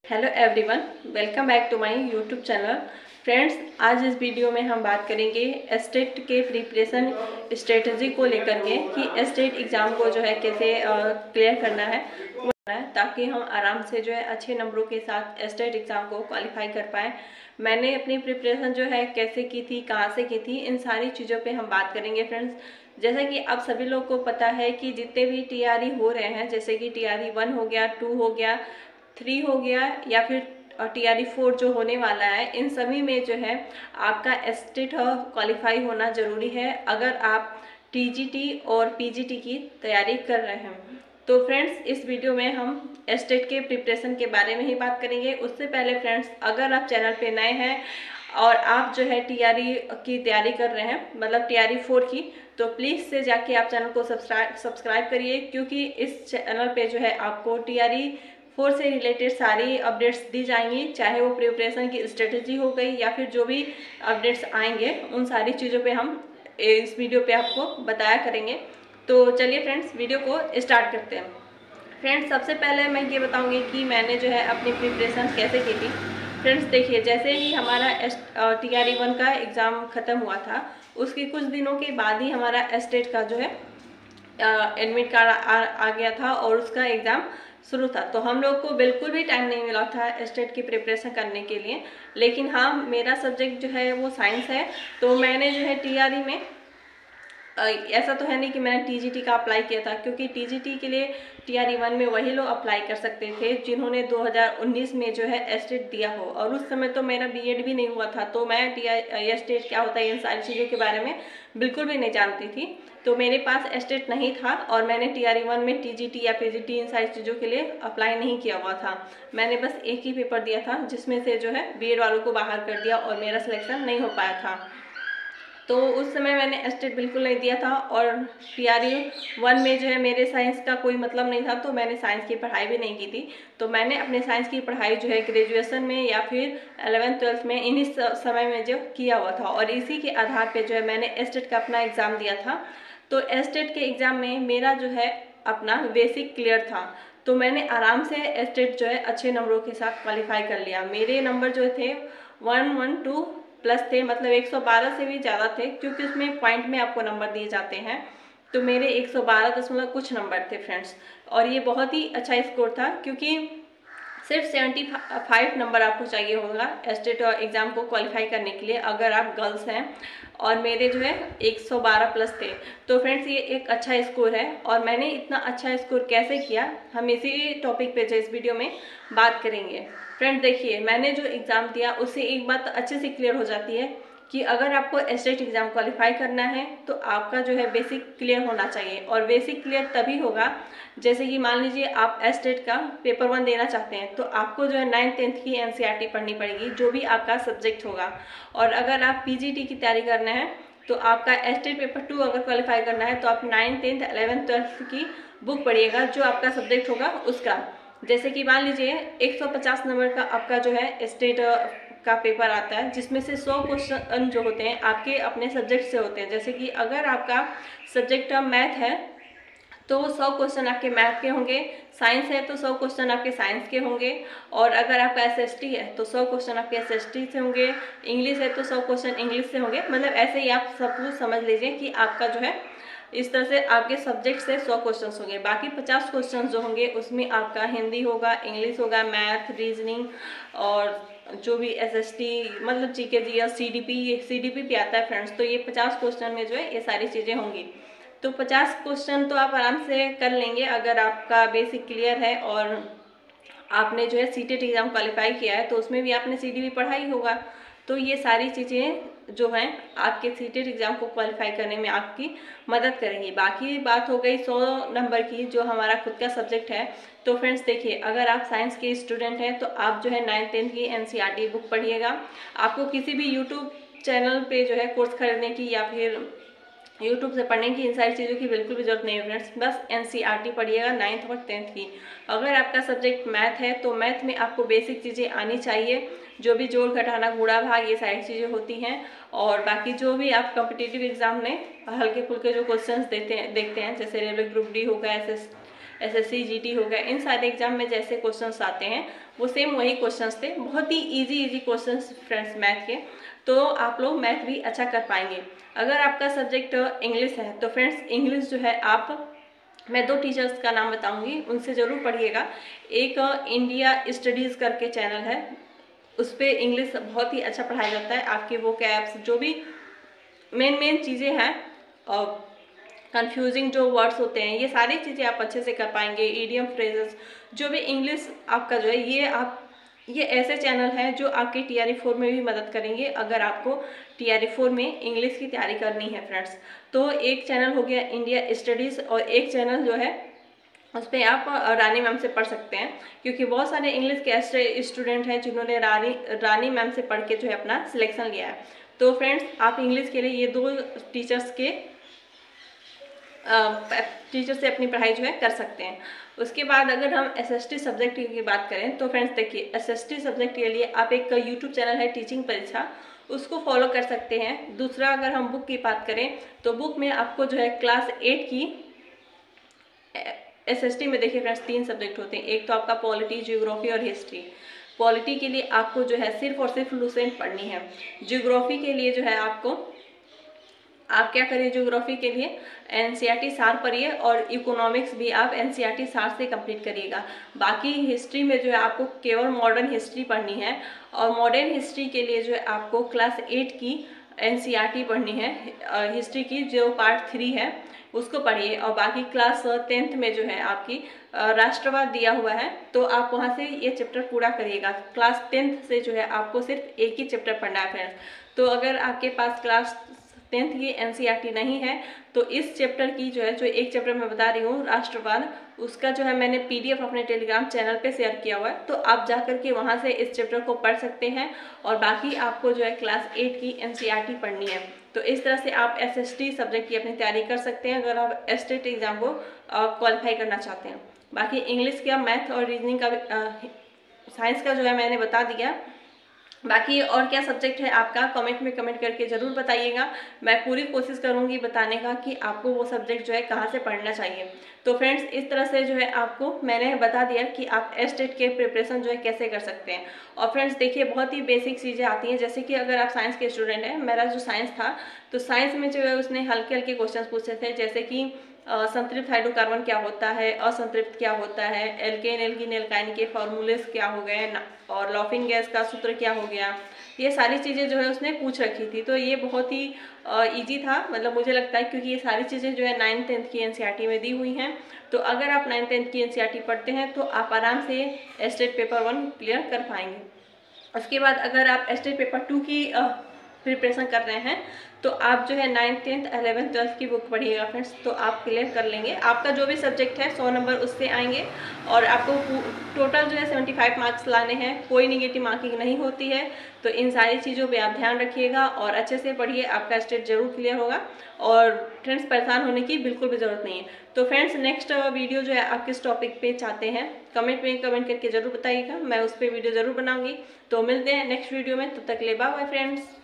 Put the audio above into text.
Hello everyone, welcome back to my YouTube channel. Friends, आज इस video में हम बात करेंगे एस्टेट के प्रिपरेशन स्ट्रेटजी को लेकर के कि एस्टेट एग्ज़ाम को जो है कैसे क्लियर करना है ताकि हम आराम से जो है अच्छे नंबरों के साथ एस्टेट एग्ज़ाम को क्वालिफाई कर पाएँ। मैंने अपनी प्रिपरेशन जो है कैसे की थी, कहाँ से की थी, इन सारी चीज़ों पे हम बात करेंगे। फ्रेंड्स, जैसा कि आप सभी लोग को पता है कि जितने भी टीआरई हो रहे हैं, जैसे कि टीआरई 1 हो गया, 2 हो गया, 3 हो गया या फिर टीआरई 4 जो होने वाला है, इन सभी में जो है आपका एस्टेट क्वालिफाई होना ज़रूरी है अगर आप टीजीटी और पीजीटी की तैयारी कर रहे हैं। तो फ्रेंड्स, इस वीडियो में हम एस्टेट के प्रिपरेशन के बारे में ही बात करेंगे। उससे पहले फ्रेंड्स, अगर आप चैनल पे नए हैं और आप जो है टीआरई की तैयारी कर रहे हैं, मतलब टीआरई 4 की, तो प्लीज़ से जाके आप चैनल को सब्सक्राइब करिए, क्योंकि इस चैनल पे जो है आपको टीआरई 4 से रिलेटेड सारी अपडेट्स दी जाएंगी, चाहे वो प्रिपरेशन की स्ट्रेटजी हो गई या फिर जो भी अपडेट्स आएंगे, उन सारी चीज़ों पे हम इस वीडियो पे आपको बताया करेंगे। तो चलिए फ्रेंड्स, वीडियो को स्टार्ट करते हैं। फ्रेंड्स, सबसे पहले मैं ये बताऊंगी कि मैंने जो है अपनी प्रिपरेशन कैसे की थी। फ्रेंड्स देखिए, जैसे ही हमारा टीआरई 1 का एग्ज़ाम ख़त्म हुआ था, उसके कुछ दिनों के बाद ही हमारा एस्टेट का जो है एडमिट कार्ड आ गया था और उसका एग्ज़ाम शुरू था। तो हम लोग को बिल्कुल भी टाइम नहीं मिला था एस्टेट की प्रिपरेशन करने के लिए। लेकिन हाँ, मेरा सब्जेक्ट जो है वो साइंस है, तो मैंने जो है टीआरई में ऐसा तो है नहीं कि मैंने टीजीटी का अप्लाई किया था, क्योंकि टीजीटी के लिए टीआरई 1 में वही लोग अप्लाई कर सकते थे जिन्होंने 2019 में जो है एस्टेट दिया हो, और उस समय तो मेरा बीएड भी नहीं हुआ था, तो मैं एस्टेट क्या होता है इन सारी चीज़ों के बारे में बिल्कुल भी नहीं जानती थी। तो मेरे पास एस्टेट नहीं था और मैंने टीआरई 1 में टीजीटी या पीजीटी इन सारी चीज़ों के लिए अप्लाई नहीं किया हुआ था। मैंने बस एक ही पेपर दिया था, जिसमें से जो है बीएड वालों को बाहर कर दिया और मेरा सिलेक्शन नहीं हो पाया था। तो उस समय मैंने एस्टेट बिल्कुल नहीं दिया था, और टीआरई 1 में जो है मेरे साइंस का कोई मतलब नहीं था, तो मैंने साइंस की पढ़ाई भी नहीं की थी। तो मैंने अपने साइंस की पढ़ाई जो है ग्रेजुएशन में या फिर 11th-12th में इन्हीं समय में जो किया हुआ था, और इसी के आधार पे जो है मैंने एस्टेट का अपना एग्ज़ाम दिया था। तो एस्टेट के एग्ज़ाम में मेरा जो है अपना बेसिक क्लियर था, तो मैंने आराम से एस्टेट जो है अच्छे नंबरों के साथ क्वालिफाई कर लिया। मेरे नंबर जो थे 112 प्लस थे, मतलब 112 से भी ज़्यादा थे, क्योंकि उसमें पॉइंट में आपको नंबर दिए जाते हैं। तो मेरे 112 कुछ नंबर थे फ्रेंड्स, और ये बहुत ही अच्छा स्कोर था, क्योंकि सिर्फ 75 नंबर आपको चाहिए होगा एस्टेट एग्ज़ाम को क्वालिफाई करने के लिए, अगर आप गर्ल्स हैं, और मेरे जो है 112 प्लस थे। तो फ्रेंड्स, ये एक अच्छा स्कोर है, और मैंने इतना अच्छा स्कोर कैसे किया, हम इसी टॉपिक पे जो इस वीडियो में बात करेंगे। फ्रेंड्स देखिए, मैंने जो एग्ज़ाम दिया उससे एक बात अच्छे से क्लियर हो जाती है कि अगर आपको एस्टेट एग्ज़ाम क्वालिफाई करना है तो आपका जो है बेसिक क्लियर होना चाहिए। और बेसिक क्लियर तभी होगा, जैसे कि मान लीजिए आप एस्टेट का पेपर 1 देना चाहते हैं, तो आपको जो है 9th-10th की एनसीईआरटी पढ़नी पड़ेगी, जो भी आपका सब्जेक्ट होगा। और अगर आप पीजीटी की तैयारी करना है तो आपका एस्टेट पेपर 2 अगर क्वालिफाई करना है तो आप 9th, 10th, 11th, 12th की बुक पढ़िएगा, जो आपका सब्जेक्ट होगा उसका। जैसे कि मान लीजिए 150 नंबर का आपका जो है एस्टेट का पेपर आता है, जिसमें से 100 क्वेश्चन जो होते हैं आपके अपने सब्जेक्ट से होते हैं। जैसे कि अगर आपका सब्जेक्ट मैथ है तो 100 क्वेश्चन आपके मैथ के होंगे, साइंस है तो 100 क्वेश्चन आपके साइंस के होंगे, और अगर आपका एसएसटी है तो 100 क्वेश्चन आपके एसएसटी से होंगे, इंग्लिश है तो 100 क्वेश्चन इंग्लिश से होंगे। मतलब ऐसे ही आप सब कुछ समझ लीजिए कि आपका जो है इस तरह से आपके सब्जेक्ट से 100 क्वेश्चन होंगे। बाकी 50 क्वेश्चन जो होंगे उसमें आपका हिंदी होगा, इंग्लिश होगा, मैथ, रीजनिंग, और जो भी एसएसटी मतलब जीके जीएस सीडीपी भी आता है फ्रेंड्स। तो ये 50 क्वेश्चन में जो है ये सारी चीज़ें होंगी। तो 50 क्वेश्चन तो आप आराम से कर लेंगे अगर आपका बेसिक क्लियर है, और आपने जो है सीटेट एग्ज़ाम क्वालिफाई किया है तो उसमें भी आपने सीडीपी पढ़ा ही होगा। तो ये सारी चीज़ें जो हैं आपके सीटेट एग्ज़ाम को क्वालिफाई करने में आपकी मदद करेंगी। बाकी बात हो गई 100 नंबर की, जो हमारा खुद का सब्जेक्ट है। तो फ्रेंड्स देखिए, अगर आप साइंस के स्टूडेंट हैं तो आप जो है 9th-10th की एनसीईआरटी बुक पढ़िएगा। आपको किसी भी यूट्यूब चैनल पे जो है कोर्स खरीदने की या फिर यूट्यूब से पढ़ने की, इन सारी चीज़ों की बिल्कुल भी जरूरत नहीं है फ्रेंड्स। बस एनसीईआरटी पढ़िएगा 9th और 10th की। अगर आपका सब्जेक्ट मैथ है तो मैथ में आपको बेसिक चीज़ें आनी चाहिए, जो भी जोड़ घटाना गुणा भाग ये सारी चीज़ें होती हैं। और बाकी जो भी आप कॉम्पिटिटिव एग्जाम में हल्के फुल्के जो क्वेश्चंस देखते हैं, जैसे रेलवे ग्रुप डी होगा, SSC GT हो गया, इन सारे एग्जाम में जैसे क्वेश्चंस आते हैं वो सेम वही क्वेश्चंस थे। बहुत ही इजी क्वेश्चंस फ्रेंड्स मैथ के, तो आप लोग मैथ भी अच्छा कर पाएंगे। अगर आपका सब्जेक्ट इंग्लिश है तो फ्रेंड्स इंग्लिश जो है मैं 2 टीचर्स का नाम बताऊंगी, उनसे ज़रूर पढ़िएगा। एक इंडिया स्टडीज़ करके चैनल है, उस पर इंग्लिश बहुत ही अच्छा पढ़ाया जाता है। आपके वो कैप्स जो भी मेन चीज़ें हैं और कंफ्यूजिंग जो वर्ड्स होते हैं, ये सारी चीज़ें आप अच्छे से कर पाएंगे। ईडियम फ्रेजेस जो भी इंग्लिश आपका जो है, ये ऐसे चैनल हैं जो आपके TRE 4 में भी मदद करेंगे अगर आपको TRE 4 में इंग्लिश की तैयारी करनी है फ्रेंड्स। तो एक चैनल हो गया इंडिया स्टडीज़ और एक चैनल जो है उस पर आप रानी मैम से पढ़ सकते हैं, क्योंकि बहुत सारे इंग्लिश के ऐसे स्टूडेंट हैं जिन्होंने रानी मैम से पढ़ के जो है अपना सिलेक्शन लिया है। तो फ्रेंड्स आप इंग्लिश के लिए ये 2 टीचर से अपनी पढ़ाई जो है कर सकते हैं। उसके बाद अगर हम SST सब्जेक्ट की बात करें तो फ्रेंड्स देखिए, SST सब्जेक्ट के लिए आप एक यूट्यूब चैनल है टीचिंग परीक्षा, उसको फॉलो कर सकते हैं। दूसरा अगर हम बुक की बात करें तो बुक में आपको जो है क्लास 8 की SST में देखिए फ्रेंड्स 3 सब्जेक्ट होते हैं। एक तो आपका पॉलिटी, जियोग्राफी और हिस्ट्री। पॉलिटी के लिए आपको जो है सिर्फ और सिर्फ लुसेंट पढ़नी है। जियोग्राफी के लिए जो है आप क्या करिए, ज्योग्राफी के लिए NCERT सार पढ़िए और इकोनॉमिक्स भी आप NCERT सार से कंप्लीट करिएगा। बाकी हिस्ट्री में जो है आपको केवल मॉडर्न हिस्ट्री पढ़नी है और मॉडर्न हिस्ट्री के लिए जो है आपको क्लास 8 की NCERT पढ़नी है। हिस्ट्री की जो पार्ट 3 है उसको पढ़िए और बाकी क्लास 10th में जो है आपकी राष्ट्रवाद दिया हुआ है, तो आप वहाँ से ये चैप्टर पूरा करिएगा। क्लास 10th से जो है आपको सिर्फ एक ही चैप्टर पढ़ना है फ्रेंड्स। तो अगर आपके पास क्लास 10th की NCERT नहीं है तो इस चैप्टर की जो एक चैप्टर मैं बता रही हूँ राष्ट्रवाद, उसका जो है मैंने PDF अपने टेलीग्राम चैनल पे शेयर किया हुआ है, तो आप जा करके वहाँ से इस चैप्टर को पढ़ सकते हैं और बाकी आपको जो है क्लास 8 की NCERT पढ़नी है। तो इस तरह से आप SST सब्जेक्ट की अपनी तैयारी कर सकते हैं अगर आप स्टेट एग्जाम को क्वालिफाई करना चाहते हैं। बाकी इंग्लिश का, मैथ और रीजनिंग का, साइंस का जो है मैंने बता दिया। बाकी और क्या सब्जेक्ट है आपका कमेंट में कमेंट करके ज़रूर बताइएगा। मैं पूरी कोशिश करूंगी बताने का कि आपको वो सब्जेक्ट जो है कहाँ से पढ़ना चाहिए। तो फ्रेंड्स इस तरह से जो है आपको मैंने बता दिया कि आप स्टेट के प्रिपरेशन जो है कैसे कर सकते हैं। और फ्रेंड्स देखिए बहुत ही बेसिक चीज़ें आती हैं, जैसे कि अगर आप साइंस के स्टूडेंट हैं, मेरा जो साइंस था तो साइंस में जो है उसने हल्के हल्के क्वेश्चन पूछे थे, जैसे कि संतृप्त हाइड्रोकार्बन क्या होता है, असंतृप्त क्या होता है, एल्केन एल्कीन एल्काइन के फॉर्मूलेस क्या हो गए और लॉफिंग गैस का सूत्र क्या हो गया, ये सारी चीज़ें जो है उसने पूछ रखी थी। तो ये बहुत ही इजी था, मतलब मुझे लगता है, क्योंकि ये सारी चीज़ें जो है 9th 10th की NCERT में दी हुई हैं। तो अगर आप 9th 10th की NCERT पढ़ते हैं तो आप आराम से स्टेट पेपर 1 क्लियर कर पाएंगे। उसके बाद अगर आप स्टेट पेपर 2 की प्रिपरेशन कर रहे हैं तो आप जो है 9th 10th 11th 12th की बुक पढ़िएगा फ्रेंड्स, तो आप क्लियर कर लेंगे। आपका जो भी सब्जेक्ट है 100 नंबर उससे आएंगे और आपको टोटल जो है 75 मार्क्स लाने हैं, कोई निगेटिव मार्किंग नहीं होती है। तो इन सारी चीज़ों पे आप ध्यान रखिएगा और अच्छे से पढ़िए, आपका स्टेट जरूर क्लियर होगा। और फ्रेंड्स परेशान होने की बिल्कुल भी ज़रूरत नहीं है। तो फ्रेंड्स नेक्स्ट वीडियो जो है आप किस टॉपिक पे चाहते हैं कमेंट में कमेंट करके ज़रूर बताइएगा, मैं उस पर वीडियो ज़रूर बनाऊँगी। तो मिलते हैं नेक्स्ट वीडियो में, तब तक ले बाय बाय फ्रेंड्स।